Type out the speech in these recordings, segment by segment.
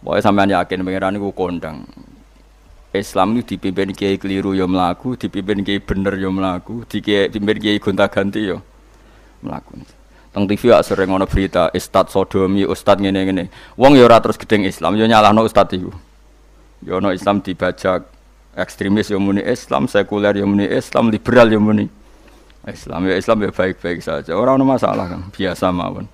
Pokoke sampean yakin pangeran iku kondang. Islam itu dipimpin kiai keliru ya mlaku, dipimpin kiai bener ya mlaku, dipimpin kiai gonta-ganti ya mlaku. Teng TV ak sering ana berita ustad sodomi, ustad ngene-ngene. Wong ya ora terus gedeng Islam, ya nyalahno ustad iku. Ya ana Islam dibajak, ekstremis ya muni Islam, sekuler ya muni Islam, liberal ya muni Islam. Ya Islam ya baik-baik saja. Ora ana masalah kan, biasa mawon.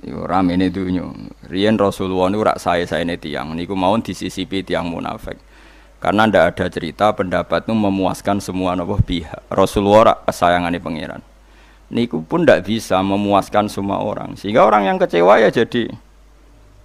Yo ramene dunya. Riyen Rasulullah niku rak sae-saene tiyang niku mawon disisipi tiyang munafik. Karena ndak ada cerita pendapat itu memuaskan semua napa pihak. Rasulullah rak kesayangane pangeran. Niku pun ndak bisa memuaskan semua orang. Sehingga orang yang kecewa ya jadi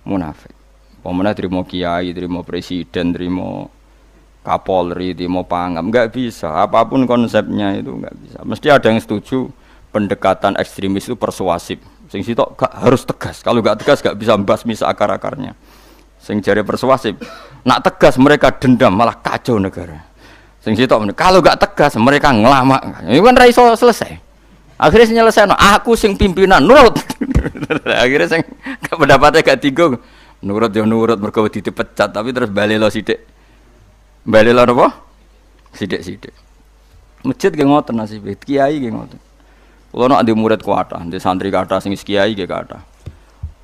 munafik. Pemene trimo kiai, trimo presiden, trimo Kapolri, trimo pangam, enggak bisa. Apapun konsepnya itu enggak bisa. Mesti ada yang setuju pendekatan ekstremis itu persuasif. Sing sitok gak harus tegas. Kalau gak tegas gak bisa membasmi seakar-akarnya. Sing jare persuasif, nak tegas mereka dendam malah kacau negara. Sing sitok kalau gak tegas mereka ngelamak. Itu kan ra iso selesai. Akhirnya nyelesaino aku sing pimpinan nurut. Akhirnya sing pendapatnya gak tinggung. Nurut ya nurut mergo dipecat tapi terus balelo sithik. Balelo napa? Sithik-sithik. Masjid ge ngoten nasibe, kiai ge ngoten. Kulo nek ndek murid kuatah, ndek santri kathah sing kiai nggih kathah.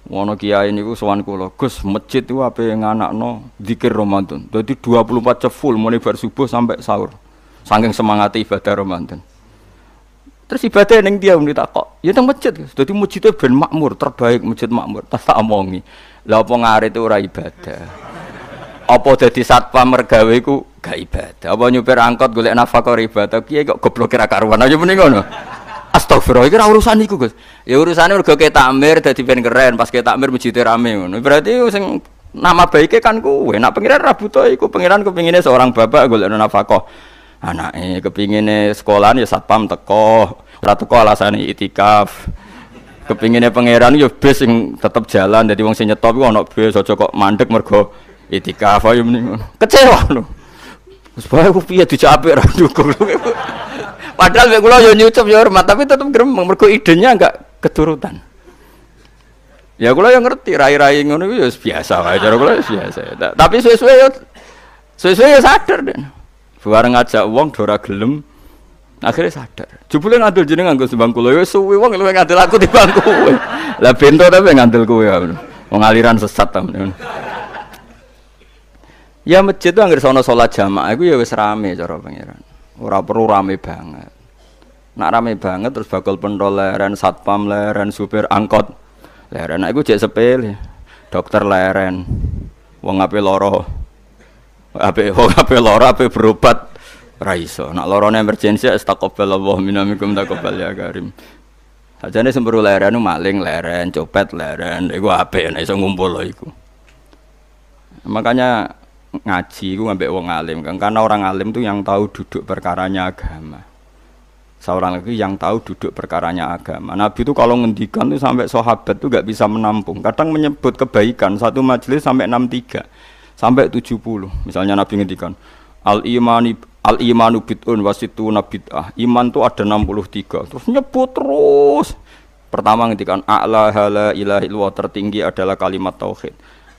Wono kiai niku sowan kula, Gus, masjid iku ape nganakno zikir Ramadan. Dadi 24 jam full mulai bar subuh sampai sahur. Saking semangate ibadah Ramadan. Terus ibadah ning dia muni takok, ya teng masjid, Gus. Dadi masjidé ben makmur, terbaik masjid makmur. Tak omongi. Lah apa ngarit ora ibadah? Apa dadi satpam mergawe iku gak ibadah? Apa nyupir angkot golek nafkah ibadah? Kiai kok goblok ra karuan aja muni ngono. Astagfirullah, iki ora urusan iku, Gus. Ya urusane mergo ke takmir dadi ben keren, pas ke takmir masjid rame ngono. Berarti sing nama baike kan kuwe. Nek pengiran ra butuh iku, pengiran kepingine seorang bapak golek nafkah. Anake kepingine sekolahan ya satpam teko, ora teko alasane itikaf. Kepingine pangeran ya bis sing tetep jalan, dadi wong sing nyetop iku ana bis aja kok mandek mergo itikaf ayo mending ngono. Kecewa lho. Wis bae ku piye dicapik ra ndukung. Padahal mek kula yo nyucup yo hormat tapi tetep gremeng mergo idenya enggak keturutan. Ya kula yo ngerti rai-rai ngono iku yo biasa wae cara kula biasa. Tapi suwe-suwe yo sadar den. Bareng ngajak wong do ora gelem akhirnya sadar. Jebule ngandel jeneng nganggo sembang kula yo suwe wong luwih ngandel aku timbang kowe. Lah bento tapi ngandel kowe ya. Wong aliran sesat ta. Ya masjid itu anggere sono salat jamaah iku ya wis rame cara pangeran. Ora perlu rame banget. Nak rame banget terus bakal pentol leren, satpam leren, supir angkot leren. Nek iku jek sepele. Dokter leren. Wong ape lara. Ape lara ape berobat ra iso. Nak larane emergensi astagfirullah minamikum taqabbal ya karim. Sajane semburu leren maling leren, copet leren. Iku ape nek iso ngumpul iku. Makanya ngaji itu ngambil wong alim kan, karena orang alim itu yang tahu duduk perkaranya agama. Seorang lagi yang tahu duduk perkaranya agama. Nabi itu kalau ngendikan itu sampai sahabat itu gak bisa menampung. Kadang menyebut kebaikan satu majelis sampai 63 sampai 70. Misalnya Nabi ngendikan al-imanu bid'un wasituna bid'ah. Iman itu ada 63. Terus nyebut terus. Pertama ngendikan a'la la ilaha illallah, tertinggi adalah kalimat tauhid.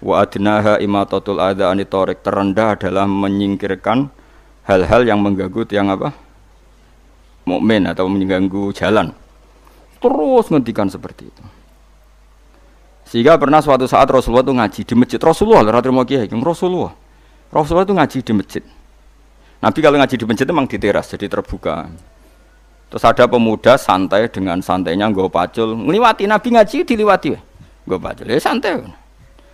Wa adnaha imatatul adza anit thariq, terendah adalah menyingkirkan hal-hal yang mengganggu tiang apa? Mukmin atau mengganggu jalan. Terus ngendikan seperti itu. Sehingga pernah suatu saat Rasulullah itu ngaji di masjid. Rasulullah ora trimo kiai, Rasulullah itu ngaji di masjid. Nabi kalau ngaji di masjid itu memang di teras, jadi terbuka. Terus ada pemuda santai dengan santainya nggo pacul, ngliwati Nabi ngaji diliwati. Nggo pacul, ya santai.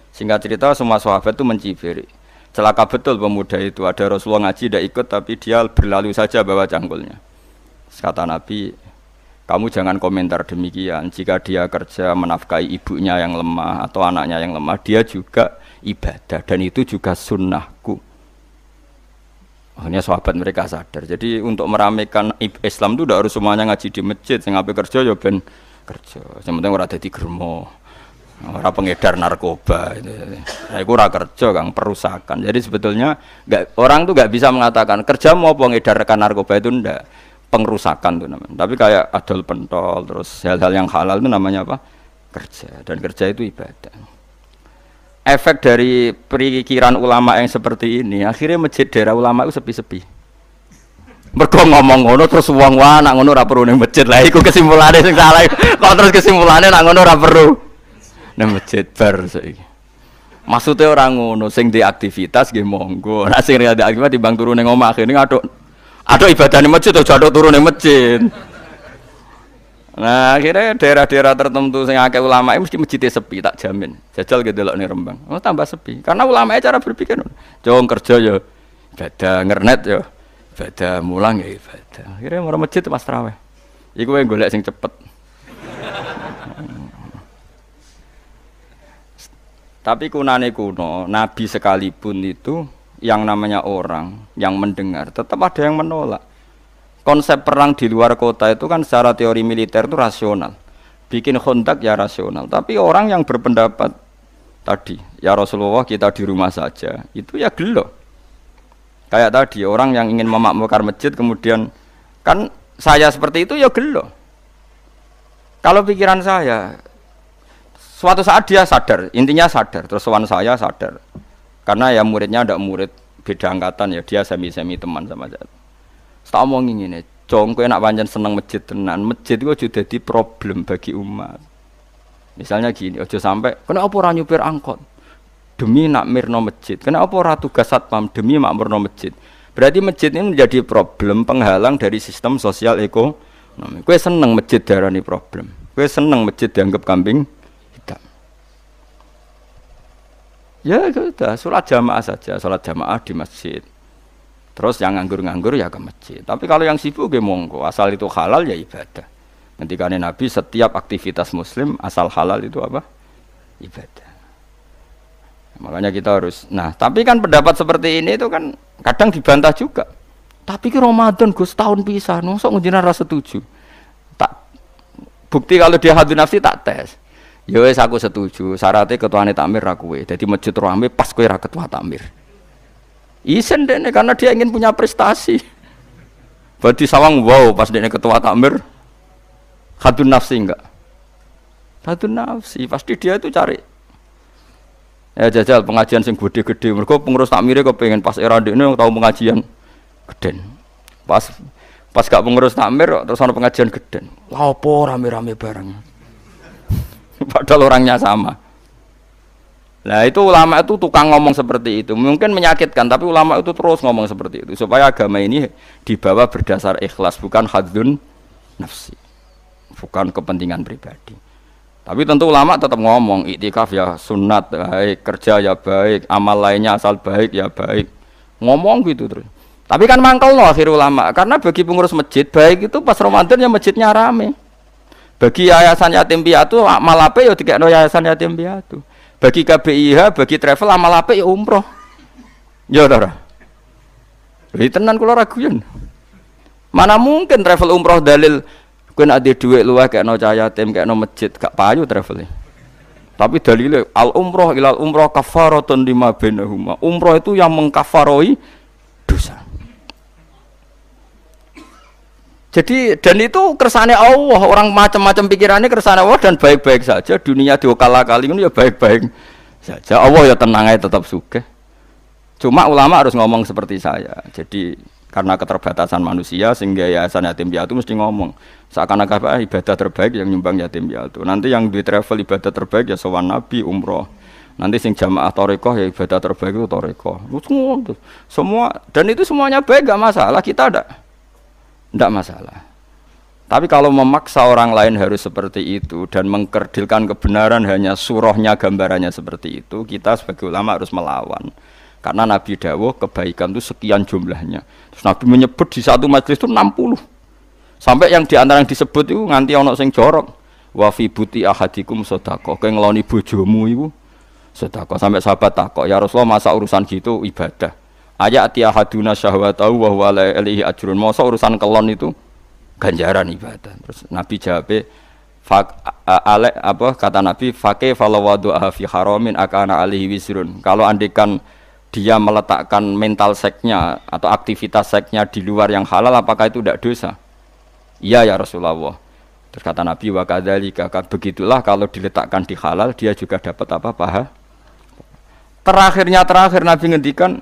Singkat cerita semua sahabat itu mencibir. Celaka betul pemuda itu. Ada Rasulullah ngaji tidak ikut tapi dia berlalu saja bawa cangkulnya. Kata Nabi, kamu jangan komentar demikian. Jika dia kerja menafkahi ibunya yang lemah atau anaknya yang lemah, dia juga ibadah dan itu juga sunnahku. Akhirnya sahabat mereka sadar. Jadi untuk meramaikan Islam itu tidak harus semuanya ngaji di masjid. Sing ape kerja ya ben kerja. Yang penting ora dadi germo. Orang pengedar narkoba itu. Nah, itu ora kerja Kang, perusakan. Jadi sebetulnya orang tuh nggak bisa mengatakan kerja mau pengedarkan narkoba itu ndak, pengrusakan itu namanya. Tapi kayak adol pentol terus hal-hal yang halal itu namanya apa? Kerja. Dan kerja itu ibadah. efek dari perikiran ulama yang seperti ini, akhirnya masjid daerah ulama itu sepi-sepi. Mergo ngomong ngono terus wong wae nak ngono ora perlu ning masjid. Lah iku kesimpulane sing salah. Kok terus kesimpulane nak ngono ora perlu ning masjid bar saiki. Maksudnya orang ngono sing di aktivitas nggih monggo. Nek sing ada aktivitas timbang turu ning omah akhirnya aduk ibadah ning masjid aja aduk turu ning masjid. Nah, akhirnya daerah-daerah tertentu sing akeh ulama mesti masjidnya sepi tak jamin. Jajal ke delok ning Rembang. Oh tambah sepi. Karena ulama cara berpikir jong kerja ya ibadah ngernet ya ibadah mulang ya ibadah. Akhirnya mau masjid pas tarawih. Iku yang golek sing cepet. Tapi kunane kuno, Nabi sekalipun itu yang namanya orang yang mendengar, tetap ada yang menolak. Konsep perang di luar kota itu kan secara teori militer itu rasional. Bikin kontak ya rasional. Tapi orang yang berpendapat tadi, ya Rasulullah kita di rumah saja, itu ya gelo. Kayak tadi, orang yang ingin memakmurkan masjid kemudian, kan saya seperti itu ya gelo. Kalau pikiran saya, suatu saat dia sadar, intinya sadar, terus sowan saya sadar. Karena ya muridnya ada murid beda angkatan ya, dia semi-semi teman sama saya. Tak omongin ngene, Jong kowe nak pancen seneng masjid tenan, masjid iku aja dadi problem bagi umat. Misalnya gini, aja sampai kenapa ora nyupir angkot demi nak mirno masjid, kenapa ora tugas satpam demi makmurno masjid. Berarti masjid ini menjadi problem penghalang dari sistem sosial ekonomi. Kowe seneng masjid darani problem. Kowe seneng masjid dianggap kambing hitam. Ya sudah, sholat jamaah saja, sholat jamaah di masjid. Terus yang nganggur-nganggur ya ke masjid. Tapi kalau yang sibuk ya monggo, asal itu halal ya ibadah. Ketika Nabi setiap aktivitas muslim asal halal itu apa? Ibadah. Makanya kita harus. Nah, tapi kan pendapat seperti ini itu kan kadang dibantah juga. Tapi ki Ramadan Gus tahun pisah, mosok njenengan ra setuju. Tak bukti kalau dia hadun nafsi tak tes. Ya wis aku setuju, syaratnya ketuane takmir ra kowe. Dadi masjid rame pas kowe ra ketua takmir. Isen dene karena dia ingin punya prestasi. Berarti sawang wow pas dene ketua takmir hadun nafsi enggak? Hadun nafsi pasti dia itu cari. Ya jajal pengajian sing gede-gede. Mergo pengurus takmire kepengin pas era ndekne tau pengajian geden. Pas gak pengurus takmir terus ana pengajian geden. Lah opo rame-rame bareng. Padahal orangnya sama. Nah itu ulama itu tukang ngomong seperti itu. Mungkin menyakitkan, tapi ulama itu terus ngomong seperti itu supaya agama ini dibawa berdasar ikhlas, bukan hadzun nafsi, bukan kepentingan pribadi. Tapi tentu ulama tetap ngomong iktikaf ya sunat baik, kerja ya baik, amal lainnya asal baik ya baik. Ngomong gitu terus. Tapi kan mangkel loh akhir ulama, karena bagi pengurus masjid baik itu pas Ramadan ya masjidnya rame. Bagi yayasan yatim piatu amal apik ya dikekno yayasan yatim piatu. Bagi KBIH, bagi travel amal apik ya umroh. Ya ora. Lha tenan kula raguyen. Mana mungkin travel umroh dalil kowe nek ade dhuwit luwih kekno cah yatim, kekno masjid, gak payu travel. Tapi dalile al umroh ilal umroh kafaratun lima bainahuma. Umroh itu yang mengkafaroi dosa. Jadi dan itu kersane Allah, orang macam-macam pikirannya kersane Allah dan baik-baik saja. Dunia diokal-akali ini ya baik-baik saja. Allah ya tenang aja tetap sugih. Cuma ulama harus ngomong seperti saya. Jadi karena keterbatasan manusia sehingga yayasan yatim piatu mesti ngomong seakan-akan ibadah terbaik yang nyumbang yatim piatu. Nanti yang di travel ibadah terbaik ya sowan Nabi umroh. Nanti sing jamaah thariqah ya ibadah terbaik itu thariqah. Semua dan itu semuanya baik gak masalah, kita tidak masalah. Tapi kalau memaksa orang lain harus seperti itu dan mengkerdilkan kebenaran hanya surahnya gambarannya seperti itu, kita sebagai ulama harus melawan. Karena Nabi dawuh kebaikan itu sekian jumlahnya. Terus Nabi menyebut di satu majelis itu 60. Sampai yang diantara yang disebut itu nganti ana sing jorok. Wa fi buti ahadikum sedekah. Kowe ngeloni bojomu iku sedekah. Sampai sahabat takok, "Ya Rasulullah, masa urusan gitu ibadah?" Ayati ahaduna syahwatahu wa huwa alaihi ajrun. Masa urusan kelon itu ganjaran ibadah. Terus Nabi jawab, kata Nabi, "Faqih falawadu fi haramin akana alaihi wisrun." Kalau andikan dia meletakkan mental seksnya atau aktivitas seksnya di luar yang halal, apakah itu tidak dosa? Iya ya Rasulullah. Terus kata Nabi, "Wa kadzalika," begitulah kalau diletakkan di halal dia juga dapat apa? Pahala. terakhir Nabi ngendikan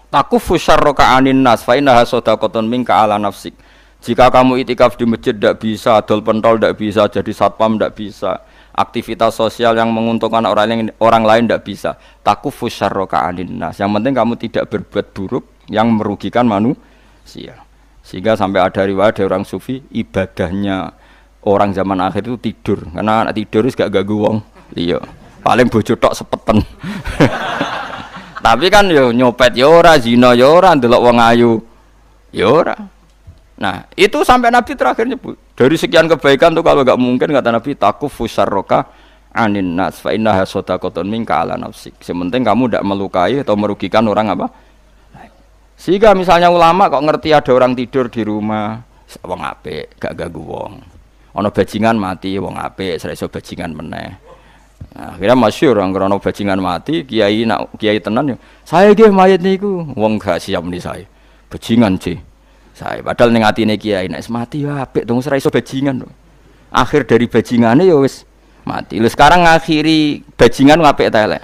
takufu syarraka anin nas fa innaha shadaqatun minka ala nafsik. Jika kamu itikaf di masjid tidak bisa, adol pentol tidak bisa, jadi satpam tidak bisa, aktivitas sosial yang menguntungkan orang lain tidak bisa. Takufu syarraka anin nas. Yang penting kamu tidak berbuat buruk yang merugikan manusia. Sehingga sampai ada riwayat dari orang sufi, ibadahnya orang zaman akhir itu tidur. Karena anak tidur itu gak ganggu wong. Iya. Paling bojo tok sepeten. Tapi kan yo nyopet yo ora, zina yo ora, ndelok wong ayu yo ora. Nah, itu sampai Nabi terakhir nyebut. Dari sekian kebaikan tuh kalau enggak mungkin kata Nabi takufu syarraka anin nas fa innaha shadaqatun minka ala nafsik. Sementing kamu tidak melukai atau merugikan orang apa? Sehingga misalnya ulama kok ngerti ada orang tidur di rumah, wong apik, gak ganggu wong. Ana bajingan mati, wong apik, ora iso bajingan meneh. Nah, akhirnya masyhur orang krono bajingan mati, kiai tenan yo. Saya nggih mayit niku, wong gak siap meni saya. Bajingan sih. Saya padahal ning atine kiai nek mati ya apik dong ora iso bajingan. Akhir dari bajingane ya wis mati. Lha sekarang ngakhiri bajingan apik ta elek?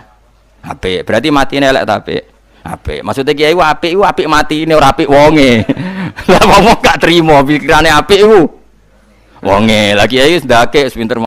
Apik. Berarti matine elek ta apik? Apik. Maksudnya kiai apik mati ini ora apik wonge. Lah wong gak trimo pikirane apik iku. Wonge. Lah kiai wis ndake pinter